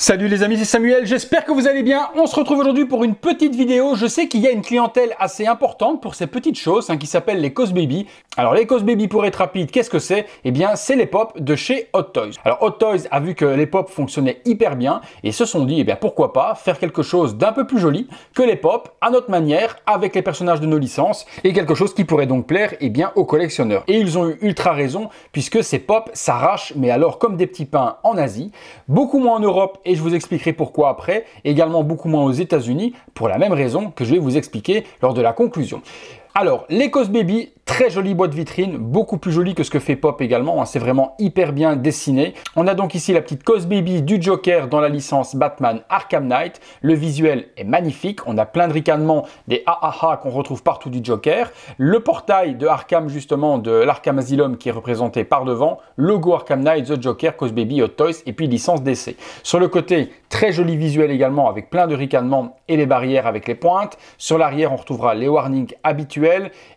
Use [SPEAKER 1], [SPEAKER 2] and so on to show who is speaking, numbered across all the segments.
[SPEAKER 1] Salut les amis, c'est Samuel, j'espère que vous allez bien. On se retrouve aujourd'hui pour une petite vidéo. Je sais qu'il y a une clientèle assez importante pour ces petites choses qui s'appellent les Cosbaby. Alors les Cosbaby, pour être rapide, qu'est-ce que c'est? Eh bien c'est les pops de chez Hot Toys. Alors Hot Toys a vu que les pops fonctionnaient hyper bien et se sont dit, eh bien pourquoi pas faire quelque chose d'un peu plus joli que les pops à notre manière avec les personnages de nos licences et quelque chose qui pourrait donc plaire bien aux collectionneurs. Et ils ont eu ultra raison puisque ces pops s'arrachent, mais alors comme des petits pains en Asie, beaucoup moins en Europe. Et je vous expliquerai pourquoi après, également beaucoup moins aux États-Unis, pour la même raison que je vais vous expliquer lors de la conclusion. Alors, les Cosbaby, très jolie boîte vitrine, beaucoup plus jolie que ce que fait Pop également, c'est vraiment hyper bien dessiné. On a donc ici la petite Cosbaby du Joker dans la licence Batman Arkham Knight. Le visuel est magnifique, on a plein de ricanements, des ha qu'on retrouve partout du Joker. Le portail de Arkham justement, de l'Arkham Asylum qui est représenté par devant. Logo Arkham Knight, The Joker, Cosbaby, Hot Toys et puis licence DC. Sur le côté, très joli visuel également avec plein de ricanements et les barrières avec les pointes. Sur l'arrière, on retrouvera les warnings habituels.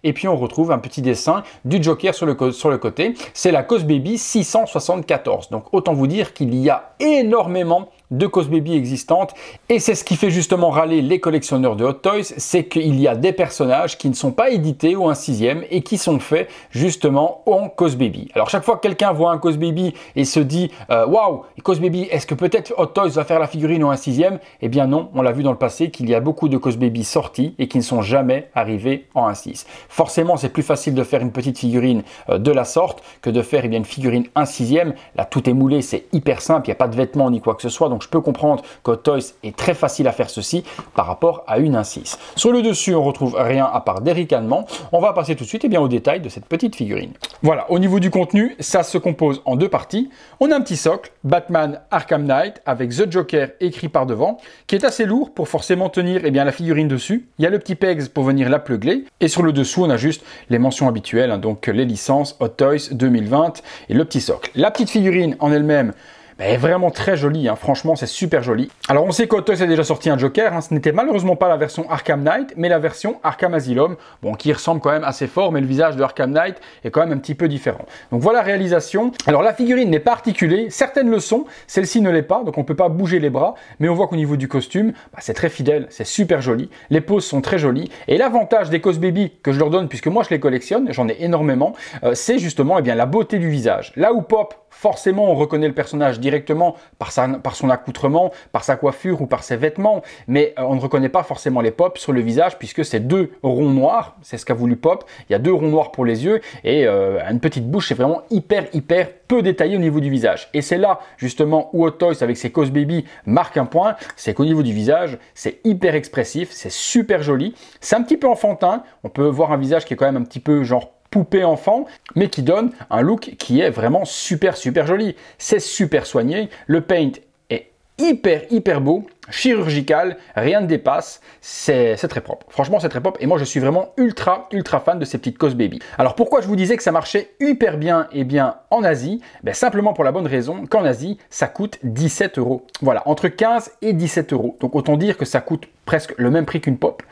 [SPEAKER 1] Et puis on retrouve un petit dessin du Joker sur le côté. C'est la Cosbaby 674. Donc autant vous dire qu'il y a énormément de Cosbaby existantes et c'est ce qui fait justement râler les collectionneurs de Hot Toys, c'est qu'il y a des personnages qui ne sont pas édités au 1/6 et qui sont faits justement en Cosbaby. Alors chaque fois que quelqu'un voit un Cosbaby et se dit waouh, Cosbaby, est-ce que peut-être Hot Toys va faire la figurine au 1/6? Eh bien non, on l'a vu dans le passé qu'il y a beaucoup de Cosbaby sortis et qui ne sont jamais arrivés en 1/6. Forcément, c'est plus facile de faire une petite figurine de la sorte que de faire une figurine 1/6. Là, tout est moulé, c'est hyper simple, il n'y a pas de vêtements ni quoi que ce soit, donc je peux comprendre que Hot Toys est très facile à faire ceci par rapport à une 1/6. Sur le dessus, on retrouve rien à part des ricanements. On va passer tout de suite au détail de cette petite figurine. Voilà, au niveau du contenu, ça se compose en deux parties. On a un petit socle, Batman Arkham Knight, avec The Joker écrit par devant, qui est assez lourd pour forcément tenir la figurine dessus. Il y a le petit pegs pour venir la pleugler. Et sur le dessous, on a juste les mentions habituelles, donc les licences Hot Toys 2020 et le petit socle. La petite figurine en elle-même, est vraiment très jolie, franchement c'est super joli. Alors on sait qu'Hot Toys a déjà sorti un Joker, ce n'était malheureusement pas la version Arkham Knight, mais la version Arkham Asylum, qui ressemble quand même assez fort, mais le visage de Arkham Knight est quand même un petit peu différent. Donc voilà la réalisation. Alors la figurine n'est pas articulée, certaines le sont, celle-ci ne l'est pas, donc on ne peut pas bouger les bras, mais on voit qu'au niveau du costume, c'est très fidèle, c'est super joli, les poses sont très jolies, et l'avantage des Cosbaby que je leur donne, puisque moi je les collectionne, j'en ai énormément, c'est justement la beauté du visage. Là où Pop, forcément on reconnaît le personnage directement par son accoutrement, par sa coiffure ou par ses vêtements, mais on ne reconnaît pas forcément les pops sur le visage puisque c'est deux ronds noirs, c'est ce qu'a voulu Pop, il y a deux ronds noirs pour les yeux et une petite bouche, c'est vraiment hyper peu détaillé au niveau du visage. Et c'est là justement où Hot Toys avec ses Cosbaby marque un point, c'est qu'au niveau du visage, c'est hyper expressif, c'est super joli, c'est un petit peu enfantin, on peut voir un visage qui est quand même un petit peu genre poupée enfant, mais qui donne un look qui est vraiment super joli. C'est super soigné, le paint est hyper beau, chirurgical, rien ne dépasse, c'est très propre. Franchement, c'est très propre et moi je suis vraiment ultra fan de ces petites Cosbaby. Alors pourquoi je vous disais que ça marchait hyper bien en Asie? Simplement pour la bonne raison qu'en Asie, ça coûte 17 €. Voilà, entre 15 et 17 €. Donc autant dire que ça coûte presque le même prix qu'une pop,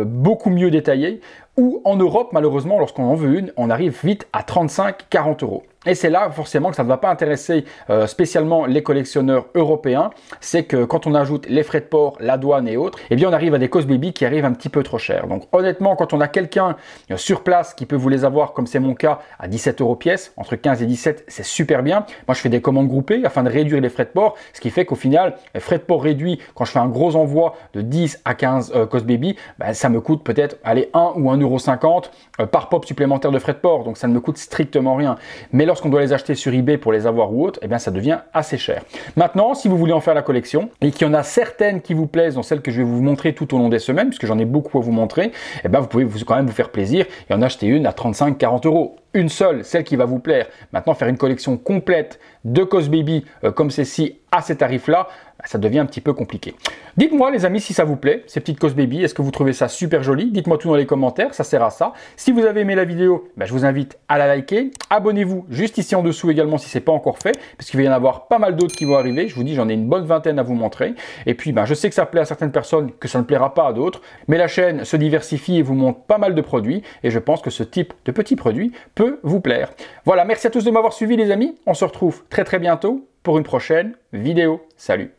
[SPEAKER 1] beaucoup mieux détaillé. Ou en Europe, malheureusement, lorsqu'on en veut une, on arrive vite à 35-40 €. Et c'est là forcément que ça ne va pas intéresser spécialement les collectionneurs européens, c'est que quand on ajoute les frais de port, la douane et autres, on arrive à des Cosbaby qui arrivent un petit peu trop cher. Donc honnêtement, quand on a quelqu'un sur place qui peut vous les avoir, comme c'est mon cas, à 17 € pièce, entre 15 et 17, c'est super bien. Moi, je fais des commandes groupées afin de réduire les frais de port, ce qui fait qu'au final, les frais de port réduits, quand je fais un gros envoi de 10 à 15 Cosbaby, ça me coûte peut-être 1 ou 1,50 € par pop supplémentaire de frais de port, donc ça ne me coûte strictement rien. Mais lorsqu'on doit les acheter sur eBay pour les avoir ou autre, ça devient assez cher. Maintenant, si vous voulez en faire la collection et qu'il y en a certaines qui vous plaisent, dont celles que je vais vous montrer tout au long des semaines, puisque j'en ai beaucoup à vous montrer, vous pouvez quand même vous faire plaisir et en acheter une à 35-40 €. Une seule, celle qui va vous plaire. Maintenant, faire une collection complète de Cosbaby comme celle-ci à ces tarifs-là, ça devient un petit peu compliqué. Dites-moi les amis si ça vous plaît, ces petites Cosbaby, est-ce que vous trouvez ça super joli? Dites-moi tout dans les commentaires, ça sert à ça. Si vous avez aimé la vidéo, je vous invite à la liker. Abonnez-vous juste ici en dessous également si ce n'est pas encore fait, parce qu'il va y en avoir pas mal d'autres qui vont arriver. Je vous dis, j'en ai une bonne vingtaine à vous montrer. Et puis, je sais que ça plaît à certaines personnes, que ça ne plaira pas à d'autres, mais la chaîne se diversifie et vous montre pas mal de produits. Et je pense que ce type de petits produits peut vous plaire. Voilà, merci à tous de m'avoir suivi les amis. On se retrouve très bientôt pour une prochaine vidéo. Salut!